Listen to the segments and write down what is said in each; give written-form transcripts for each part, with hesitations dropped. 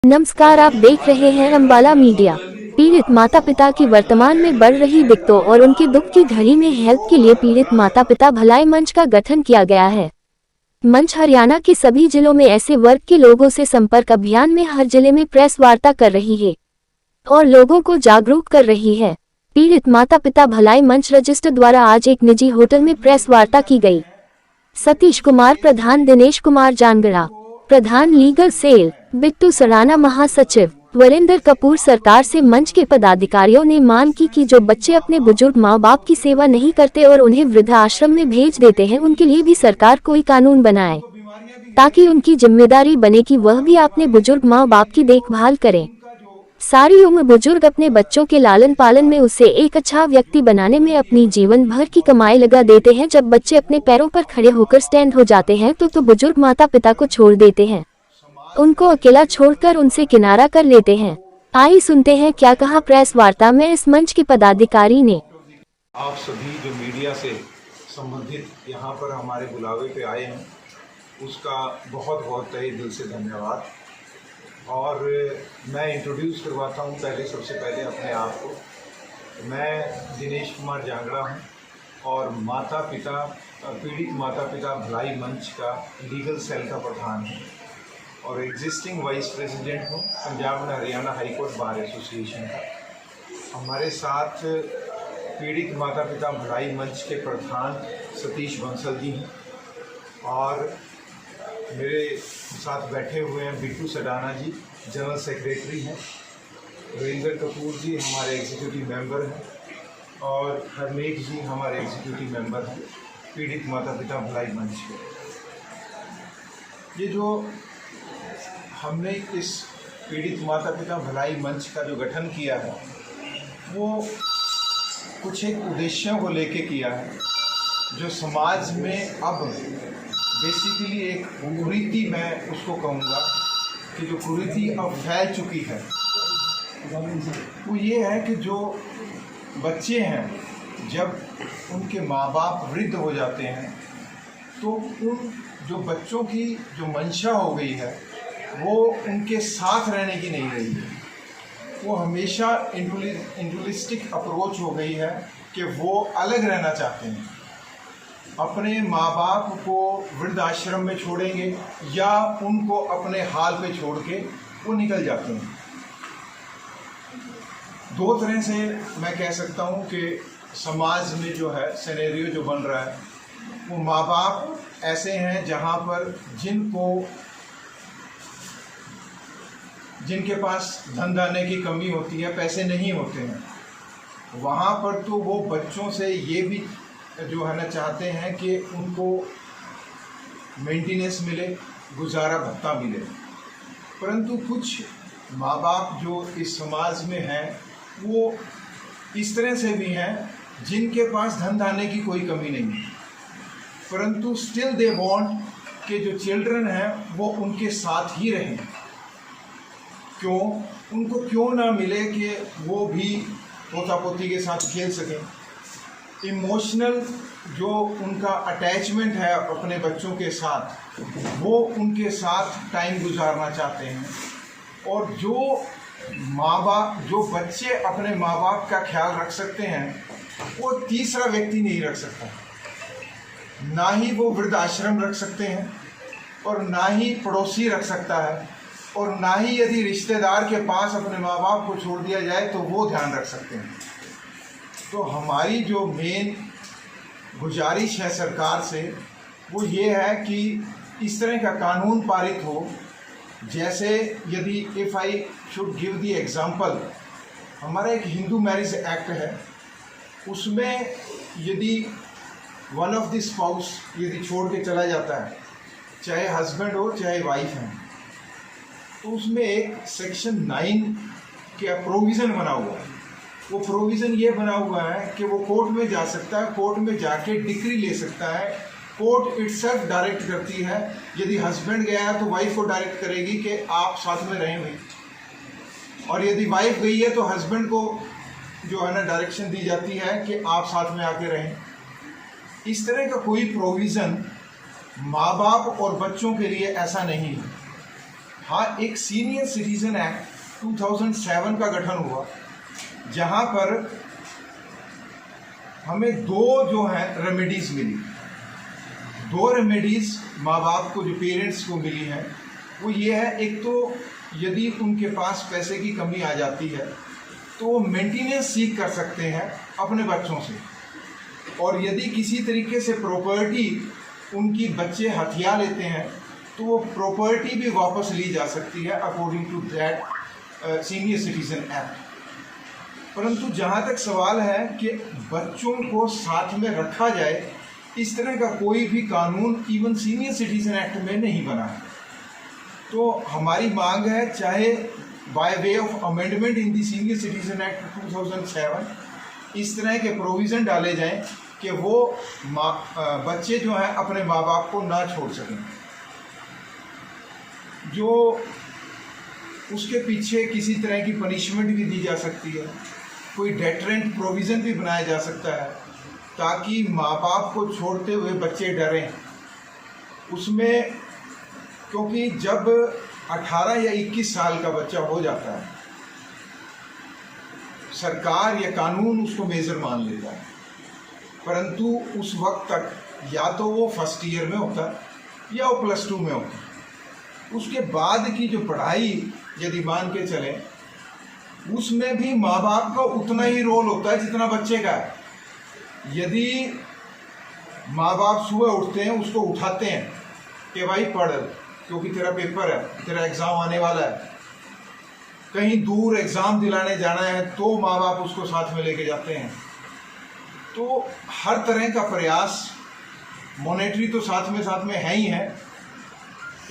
नमस्कार, आप देख रहे हैं अम्बाला मीडिया। पीड़ित माता पिता की वर्तमान में बढ़ रही दिक्कतों और उनके दुख की घड़ी में हेल्प के लिए पीड़ित माता पिता भलाई मंच का गठन किया गया है। मंच हरियाणा के सभी जिलों में ऐसे वर्ग के लोगों से संपर्क अभियान में हर जिले में प्रेस वार्ता कर रही है और लोगों को जागरूक कर रही है। पीड़ित माता पिता भलाई मंच रजिस्टर द्वारा आज एक निजी होटल में प्रेस वार्ता की गई। सतीश कुमार प्रधान, दिनेश कुमार जानगड़ा प्रधान लीगल सेल, बिट्टू सराना महासचिव, वरिंदर कपूर। सरकार से मंच के पदाधिकारियों ने मांग की कि जो बच्चे अपने बुजुर्ग माँ बाप की सेवा नहीं करते और उन्हें वृद्धाश्रम में भेज देते हैं, उनके लिए भी सरकार कोई कानून बनाए ताकि उनकी जिम्मेदारी बने कि वह भी अपने बुजुर्ग माँ बाप की देखभाल करें। सारी उम्र बुजुर्ग अपने बच्चों के लालन पालन में उसे एक अच्छा व्यक्ति बनाने में अपनी जीवन भर की कमाई लगा देते हैं। जब बच्चे अपने पैरों पर खड़े होकर स्टैंड हो जाते हैं तो बुजुर्ग माता पिता को छोड़ देते हैं, उनको अकेला छोड़कर उनसे किनारा कर लेते हैं। आइए सुनते हैं क्या कहा प्रेस वार्ता में इस मंच के पदाधिकारी ने। आप सभी जो मीडिया से संबंधित यहाँ पर हमारे बुलावे पे आए हैं, उसका बहुत बहुत तहे दिल से धन्यवाद। और मैं इंट्रोड्यूस करवाता हूँ सबसे पहले अपने आप को। मैं दिनेश कुमार जांगड़ा हूँ और पीड़ित माता पिता भलाई मंच का लीगल सेल का प्रधान हूँ और एग्जिस्टिंग वाइस प्रेसिडेंट हूँ Punjab and Haryana high court bar association का। हमारे साथ पीड़ित माता पिता भलाई मंच के प्रधान सतीश बंसल जी हैं और मेरे साथ बैठे हुए हैं बिट्टू सराना जी, जनरल सेक्रेटरी हैं। वरिंदर कपूर जी हमारे एग्जीक्यूटिव मेंबर हैं और हरनेक जी हमारे एग्जीक्यूटिव मेंबर हैं पीड़ित माता पिता भलाई मंच के। ये जो हमने इस पीड़ित माता पिता भलाई मंच का जो गठन किया है, वो कुछ एक उद्देश्यों को लेके किया है जो समाज में अब बेसिकली एक कुरीति, मैं उसको कहूँगा कि जो कुरीति अब फैल चुकी है, वो ये है कि जो बच्चे हैं जब उनके माँ बाप वृद्ध हो जाते हैं तो उन जो बच्चों की जो मंशा हो गई है वो उनके साथ रहने की नहीं रही है। वो हमेशा इंडिविजुअलिस्टिक अप्रोच हो गई है कि वो अलग रहना चाहते हैं, अपने माँ बाप को वृद्धाश्रम में छोड़ेंगे या उनको अपने हाल पे छोड़ के वो निकल जाते हैं। दो तरह से मैं कह सकता हूँ कि समाज में जो है सिनेरियो जो बन रहा है, वो माँ बाप ऐसे हैं जहाँ पर जिनके पास धन धान्य की कमी होती है, पैसे नहीं होते हैं, वहाँ पर तो वो बच्चों से ये भी जो है ना चाहते हैं कि उनको मेंटेनेंस मिले, गुजारा भत्ता मिले। परंतु कुछ माँ बाप जो इस समाज में हैं वो इस तरह से भी हैं जिनके पास धन धान्य की कोई कमी नहीं है, परंतु स्टिल दे वांट कि जो चिल्ड्रन हैं वो उनके साथ ही रहें। उनको क्यों ना मिले कि वो भी पोता पोती के साथ खेल सकें। इमोशनल जो उनका अटैचमेंट है अपने बच्चों के साथ, वो उनके साथ टाइम गुजारना चाहते हैं। और जो बच्चे अपने माँ बाप का ख्याल रख सकते हैं वो तीसरा व्यक्ति नहीं रख सकता। ना ही वो वृद्धाश्रम रख सकते हैं और ना ही पड़ोसी रख सकता है और ना ही यदि रिश्तेदार के पास अपने माँ बाप को छोड़ दिया जाए तो वो ध्यान रख सकते हैं। तो हमारी जो मेन गुजारिश है सरकार से वो ये है कि इस तरह का कानून पारित हो, जैसे यदि if I should give the example, हमारा एक हिंदू मैरिज एक्ट है, उसमें यदि वन ऑफ द स्पाउस यदि छोड़ के चला जाता है, चाहे हस्बैंड हो चाहे वाइफ है, तो उसमें एक सेक्शन 9 का प्रोविज़न बना हुआ है। वो प्रोविज़न ये बना हुआ है कि वो कोर्ट में जा सकता है, कोर्ट में जाके डिक्री ले सकता है। कोर्ट इटसेल्फ डायरेक्ट करती है, यदि हस्बैंड गया है तो वाइफ को डायरेक्ट करेगी कि आप साथ में रहें भाई, और यदि वाइफ गई है तो हस्बैंड को जो है ना डायरेक्शन दी जाती है कि आप साथ में आके रहें। इस तरह का कोई प्रोविज़न माँ बाप और बच्चों के लिए ऐसा नहीं है। हाँ, एक सीनियर सिटीजन एक्ट 2007 का गठन हुआ, जहाँ पर हमें दो जो है रेमेडीज मिली। दो रेमेडीज माँ बाप को, जो पेरेंट्स को मिली हैं, वो ये है, एक तो यदि उनके पास पैसे की कमी आ जाती है तो वो मेंटेनेंस सीख कर सकते हैं अपने बच्चों से, और यदि किसी तरीके से प्रॉपर्टी उनकी बच्चे हथिया लेते हैं तो वो प्रॉपर्टी भी वापस ली जा सकती है according to that senior citizen act. परंतु जहाँ तक सवाल है कि बच्चों को साथ में रखा जाए, इस तरह का कोई भी कानून इवन सीनियर सिटीजन एक्ट में नहीं बना है। तो हमारी मांग है, चाहे by way of amendment in the senior citizen act 2007 इस तरह के प्रोविज़न डाले जाएं कि वो बच्चे जो हैं अपने माँ बाप को ना छोड़ सकें। जो उसके पीछे किसी तरह की पनिशमेंट भी दी जा सकती है, कोई डेटरेंट प्रोविज़न भी बनाया जा सकता है, ताकि माँ बाप को छोड़ते हुए बच्चे डरें। उसमें क्योंकि जब 18 या 21 साल का बच्चा हो जाता है, सरकार या कानून उसको मेजर मान लेता है, परंतु उस वक्त तक या तो वो फर्स्ट ईयर में होता है या वो +2 में होता है। उसके बाद की जो पढ़ाई यदि मान के चलें, उसमें भी माँ बाप का उतना ही रोल होता है जितना बच्चे का है। यदि माँ बाप सुबह उठते हैं, उसको उठाते हैं कि भाई पढ़, क्योंकि तेरा पेपर है, तेरा एग्ज़ाम आने वाला है, कहीं दूर एग्ज़ाम दिलाने जाना है, तो माँ बाप उसको साथ में लेके जाते हैं। तो हर तरह का प्रयास, मॉनेटरी तो साथ में है ही है,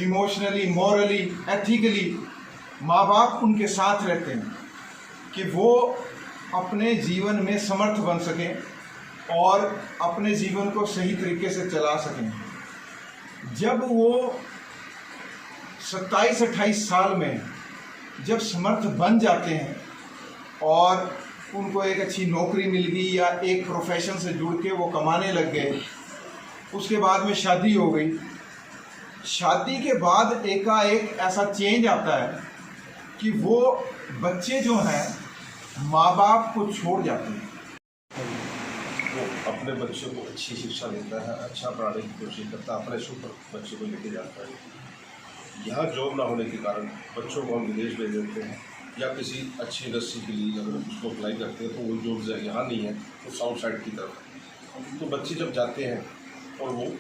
इमोशनली, मॉरली, एथिकली माँ बाप उनके साथ रहते हैं कि वो अपने जीवन में समर्थ बन सकें और अपने जीवन को सही तरीके से चला सकें। जब वो 27-28 साल में जब समर्थ बन जाते हैं और उनको एक अच्छी नौकरी मिल गई या एक प्रोफेशन से जुड़ के वो कमाने लग गए, उसके बाद में शादी हो गई, शादी के बाद एकाएक ऐसा चेंज आता है कि वो बच्चे जो हैं माँ बाप को छोड़ जाते हैं। वो अपने बच्चों को अच्छी शिक्षा देता है, अच्छा पढ़ाने की कोशिश करता है, अपने सुपर बच्चे को लेके जाता है। यहाँ जॉब ना होने के कारण बच्चों को हम विदेश भेज देते हैं, या किसी अच्छी इंडस्ट्री के लिए अगर उसको अप्लाई करते हैं तो वो जॉब यहाँ नहीं है, तो साउथ साइड की तरफ है। तो बच्चे जब जाते हैं और वो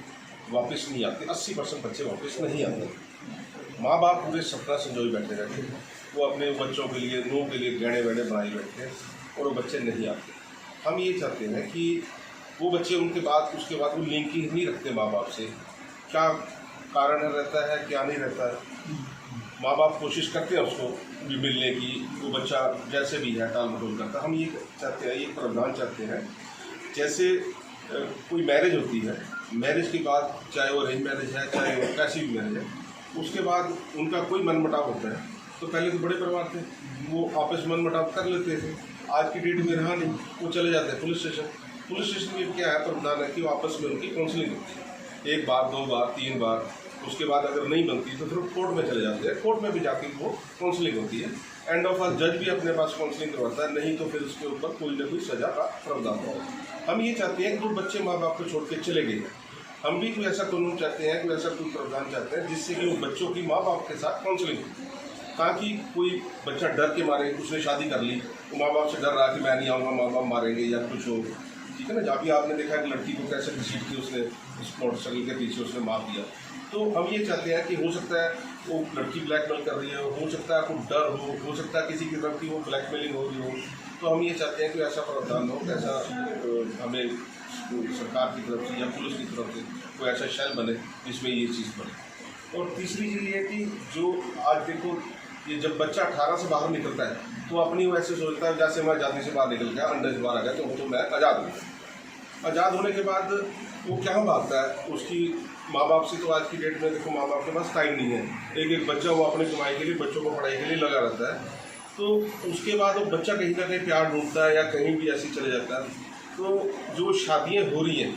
वापस नहीं आते, 80% बच्चे वापस नहीं आते। माँ बाप पूरे सपना संजोए बैठे रहते हैं, वो अपने बच्चों के लिए, नूह के लिए गहने वहने बनाए बैठते हैं और वो बच्चे नहीं आते। हम ये चाहते हैं कि वो बच्चे उसके बाद वो लिंकिंग नहीं रखते माँ बाप से। क्या कारण रहता है, क्या नहीं रहता है, माँ बाप कोशिश करते हैं उसको भी मिलने की, वो बच्चा जैसे भी है टाल मटोल करता। हम ये चाहते हैं, ये प्रावधान चाहते हैं, जैसे कोई मैरिज होती है, मैरिज के बाद चाहे वो अरेंज मैरिज है, चाहे वो कैसी भी मैरिज है, उसके बाद उनका कोई मनमुटाव होता है, तो पहले तो बड़े परिवार थे, वो आपस में मनमुटाव कर लेते थे। आज की डेट में रहा नहीं, वो चले जाते हैं पुलिस स्टेशन। पुलिस स्टेशन में क्या है, प्रावधान है कि वो आपस में उनकी काउंसलिंग होती है, 1 बार 2 बार 3 बार। उसके बाद अगर नहीं बनती तो फिर कोर्ट में चले जाते हैं, कोर्ट में भी जाके वो काउंसलिंग होती है। एंड ऑफ ऑल जज भी अपने पास काउंसलिंग करवाता है, नहीं तो फिर उसके ऊपर कोई ना कोई सज़ा का प्रावधान हो। हम ये चाहते हैं कि जो बच्चे माँ बाप को छोड़ के चले गए हैं, हम भी कोई ऐसा कानून चाहते हैं, कोई ऐसा कोई प्रावधान चाहते हैं जिससे कि वो बच्चों की माँ बाप के साथ काउंसलिंग हो, ताकि कोई बच्चा डर के मारे, उसने शादी कर ली, वो माँ बाप से डर रहा कि मैं नहीं आऊँगा, माँ बाप मारेंगे या कुछ हो, ठीक है ना। जहाँ भी आपने देखा कि लड़की को कैसे घसीट की उसने उस मोटरसाइकिल के पीछे उसने मार दिया। तो हम ये चाहते हैं कि हो सकता है वो लड़की ब्लैकमेल कर रही हो सकता है कोई डर हो सकता है किसी की तरफ की वो ब्लैकमेलिंग हो रही हो। तो हम ये चाहते हैं कि ऐसा प्रावधान हो, ऐसा हमें सरकार की तरफ से या पुलिस की तरफ से कोई ऐसा शैल बने जिसमें ये चीज़ बने। और तीसरी चीज़ ये है कि जो आज देखो, ये जब बच्चा 18 से बाहर निकलता है तो अपनी वो ऐसे सोचता है जैसे मैं आज़ादी से बाहर निकल गया, अंडे से बाहर आ गया तो मैं आज़ाद हूँ। आज़ाद होने के बाद वो क्या भागता है उसकी माँ बाप से। तो आज की डेट में देखो, माँ बाप के पास टाइम नहीं है, एक बच्चा वो अपनी कमाई के लिए, बच्चों को पढ़ाई के लिए लगा रहता है। तो उसके बाद वो बच्चा कहीं ना कहीं प्यार ढूंढता है या कहीं भी ऐसे चले जाता है। तो जो शादियाँ हो रही हैं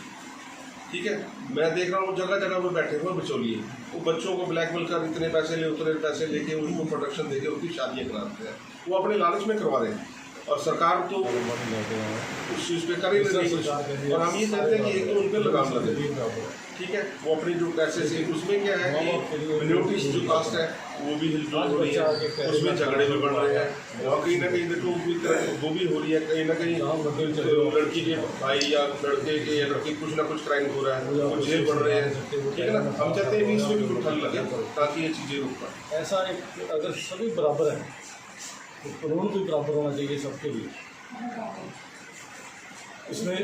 ठीक है, मैं देख रहा हूँ जगह जगह पे बैठे हुए बिचौलिए, वो बच्चों को ब्लैकमेल कर इतने पैसे ले उतने पैसे लेके उनको प्रोडक्शन देके उनकी शादियाँ कराते हैं, वो अपने लालच में करवा रहे हैं और सरकार तो उस चीज़ पे कर ही नहीं कुछ। और हम ये चाहते हैं कि एक तो उन पर लगाम लगे, ठीक है, वो अपनी जो पैसे से उसमें क्या है कि मिनोरिटीज जो कास्ट है वो भी हिलजुल हो रही है, उसमें झगड़े भी बढ़ रहे हैं और कहीं ना कहीं देखो वो भी हो रही है, कहीं ना कहीं लड़की के भाई या लड़के के या लड़की कुछ ना कुछ क्राइम हो रहा है, वो जेल बढ़ रहे हैं, ठीक है ना। हम चाहते हैं कि इसमें भी कुछ हल लगे ताकि ये चीज़ें रुक पाए। ऐसा एक अगर सभी बराबर हैं तो कानून भी बराबर होना चाहिए सबके लिए। इसमें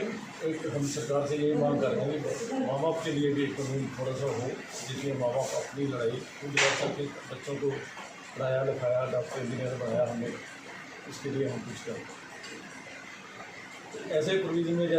एक हम सरकार से यही मांग कर रहे हैं कि माँ बाप के लिए भी एक कानून थोड़ा सा हो जिसमें माँ बाप अपनी लड़ाई खुद लड़ सके, बच्चों को पढ़ाया लिखाया डॉक्टर इंजीनियर बनाया हमने, इसके लिए हम कुछ करें। ऐसे प्रोविजन में जैसे